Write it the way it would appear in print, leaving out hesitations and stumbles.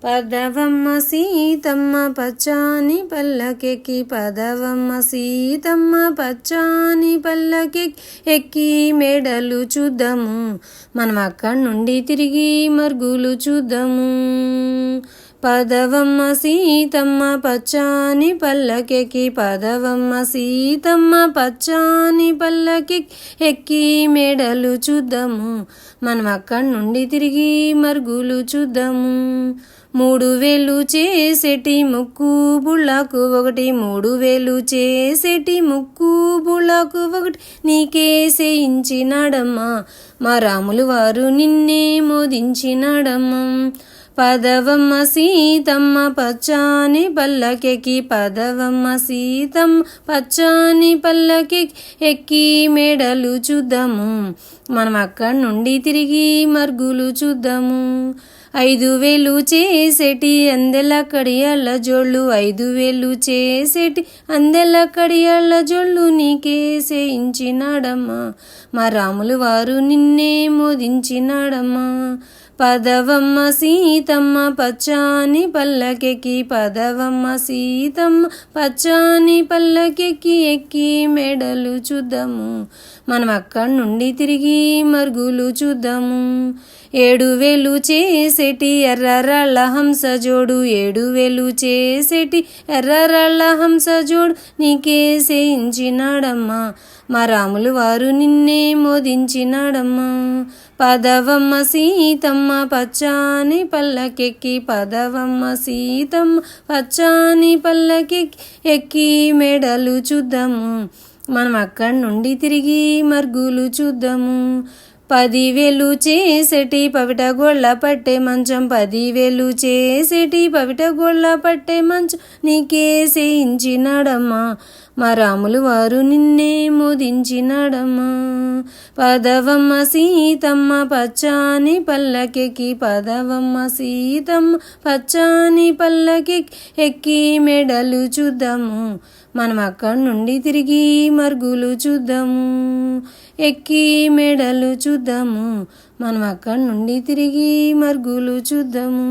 పదవమ్మ సీతమ్మ పచ్చాని పల్లకెక్కి పదవమ్మ సీతమ్మ పచ్చాని పల్లకెక్కి ఎక్కి మేడలు చూద్దాము. మనం అక్కడి నుండి తిరిగి మరుగులు చూద్దాము. పదవమ్మ సీతమ్మ పచ్చాని పల్లకెక్కి పదవమ్మ సీతమ్మ పచ్చాని పల్లకెక్కి ఎక్కి మేడలు చూద్దాము. మనం అక్కడి నుండి తిరిగి మరుగులు చూద్దాము. 3000 చేసేటి ముక్కు బుళ్ళకు ఒకటి, 3000 చేసేటి ముక్కు బుళ్ళకు ఒకటి నీకే చేయించినాడమ్మా. మా రాములు వారు నిన్నే మోదించినాడమ్మా. పదవమ్మ సీతమ్మ పచ్చాని పల్లకెక్కి పదవమ్మ సీతమ్మ పచ్చాని పల్లకెక్కి ఎక్కి మేడలు చూద్దాము. మనం అక్కడి నుండి తిరిగి మరుగులు చూద్దాము. 5000 చేసేటి అందెల కడియాళ్ళ జోళ్ళు, 5000 చేసేటి అందెల కడియాళ్ళ జోళ్ళు నీకే చేయించినాడమ్మా. మా రాములు వారు నిన్నే మోదించినాడమ్మా. పదవమ్మ సీతమ్మ పచ్చాని పల్లకెక్కి పదవమ్మ సీతమ్మ పచ్చాని పల్లకెక్కి ఎక్కి మేడలు చూద్దాము. మనం అక్కడి నుండి తిరిగి మరుగులు చూద్దాము. 7000 చేసేటి ఎర్రరాళ్ళ హంస జోడు, 7000 చేసేటి ఎర్రరాళ్ళ హంస జోడు నీకే చేయించినాడమ్మా. మా రాములు వారు నిన్నే మోదించినాడమ్మా. పదవమ్మ సీతమ్మ పచ్చాని పల్లకెక్కి పదవమ్మ సీతమ్మ పచ్చాని పల్లకెక్కి ఎక్కి మేడలు చూద్దాము. మనం అక్కడి నుండి తిరిగి మరుగులు చూద్దాము. 10,000 చేసేటి పవిట గోళ్ళ పట్టే మంచం, 10,000 చేసేటి పవిట గోళ్ళ పట్టే మంచం నీకే చేయించినాడమ్మా. మా రాములు వారు నిన్నే మోదించినాడమ్మా. పదవమ్మ సీతమ్మ పచ్చాని పల్లకెక్కి పదవమ్మ సీతమ్మ పచ్చాని పల్లకెక్కి ఎక్కి మేడలు చూద్దాము. మనం అక్కడి నుండి తిరిగి మరుగులు చూద్దాము. ఎక్కి మేడలు చూద్దాము. మనం అక్కడి నుండి తిరిగి మరుగులు చూద్దాము.